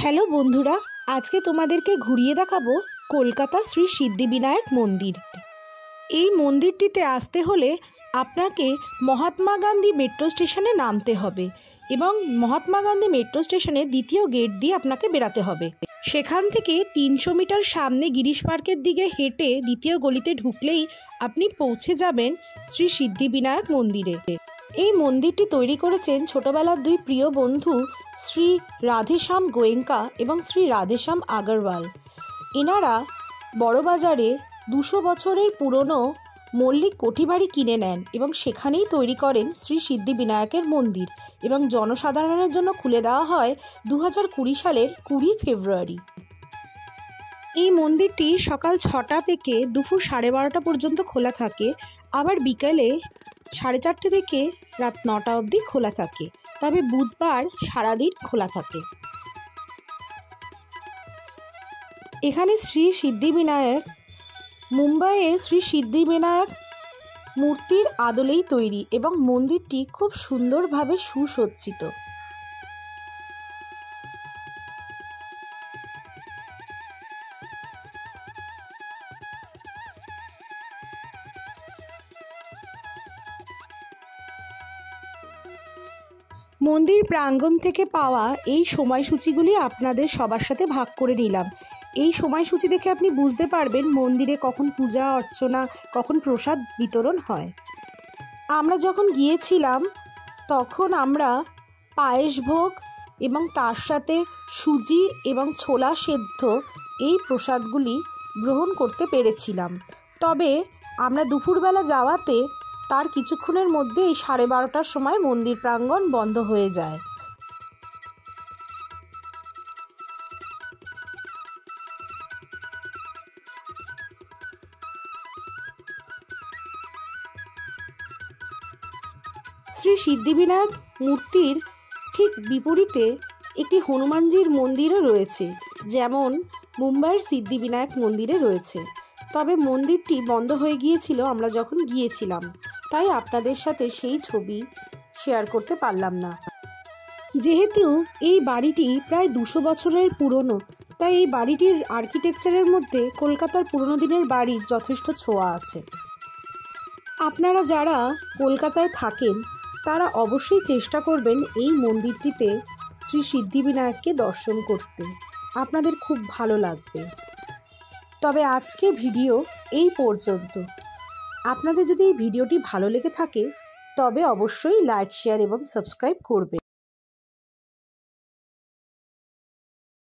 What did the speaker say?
Hello বন্ধুরা, আজকে তোমাদেরকে ঘুরিয়ে দেখাবো কলকাতা শ্রী সিদ্ধিবিনায়ক মন্দির। এই মন্দিরটিতে আসতে হলে আপনাকে মহাত্মা গান্ধী মেট্রো স্টেশনে নামতে হবে এবং মহাত্মা গান্ধী মেট্রো স্টেশনে দ্বিতীয় গেট দিয়ে আপনাকে বেরাতে হবে। সেখান থেকে 300 মিটার সামনে গিরিশ পার্কের দিকে হেঁটে দ্বিতীয় গলিতে ঢুকলেই আপনি পৌঁছে যাবেন শ্রী সিদ্ধিবিনায়ক মন্দিরে। এই মন্দিরটি তৈরি করেছেন ছোটবেলার দুই প্রিয় বন্ধু শ্রী রাধেশ্যাম গোয়েঙ্কা এবং শ্রী রাধেশ্যাম আগরওয়াল। এনারা বড়বাজারে 200 বছরের পুরনো মল্লিক কোঠিবাড়ি কিনে নেন এবং সেখানেই তৈরি করেন শ্রী সিদ্ধিবিনায়কের মন্দির এবং জনসাধারণের জন্য খুলে দেওয়া হয় 2020 সালের 20 ফেব্রুয়ারি। এই মন্দিরটি সকাল 6টা থেকে দুপুর 12:30 পর্যন্ত খোলা থাকে, আবার বিকালে 4:30 থেকে রাত 9টা অবধি খোলা থাকে, তবে বুধবার সারাদিন খোলা থাকে। এখানে শ্রী সিদ্ধিবিনায়ক মুম্বাইয়ের শ্রী সিদ্ধিবিনায়ক মূর্তির আদলেই তৈরি এবং মন্দিরটি খুব সুন্দরভাবে সুসজ্জিত। মন্দির প্রাঙ্গণ থেকে পাওয়া এই সময়সূচিগুলি আপনাদের সবার সাথে ভাগ করে নিলাম। এই সময়সূচি দেখে আপনি বুঝতে পারবেন মন্দিরে কখন পূজা অর্চনা, কখন প্রসাদ বিতরণ হয়। আমরা যখন গিয়েছিলাম তখন আমরা পায়েস ভোগ এবং তার সাথে সুজি এবং ছোলা সেদ্ধ এই প্রসাদগুলি গ্রহণ করতে পেরেছিলাম। তবে আমরা দুপুরবেলা যাওয়াতে তার কিছুক্ষণের মধ্যেই 12:30টার সময় মন্দির প্রাঙ্গণ বন্ধ হয়ে যায়। শ্রী সিদ্ধিবিনায়ক মূর্তির ঠিক বিপরীতে একটি হনুমানজির মন্দিরও রয়েছে, যেমন মুম্বাইয়ের সিদ্ধিবিনায়ক মন্দিরে রয়েছে। তবে মন্দিরটি বন্ধ হয়ে গিয়েছিল আমরা যখন গিয়েছিলাম, তাই আপনাদের সাথে সেই ছবি শেয়ার করতে পারলাম না। যেহেতু এই বাড়িটি প্রায় 200 বছরের পুরনো, তাই এই বাড়িটির আর্কিটেকচারের মধ্যে কলকাতার পুরনো দিনের বাড়ির যথেষ্ট ছোঁয়া আছে। আপনারা যারা কলকাতায় থাকেন তারা অবশ্যই চেষ্টা করবেন এই মন্দিরটিতে শ্রী সিদ্ধিবিনায়ককে দর্শন করতে, আপনাদের খুব ভালো লাগবে। তবে আজকে ভিডিও এই পর্যন্ত। আপনাদের যদি এই ভিডিওটি ভালো লেগে থাকে তবে অবশ্যই লাইক, শেয়ার এবং সাবস্ক্রাইব করবেন।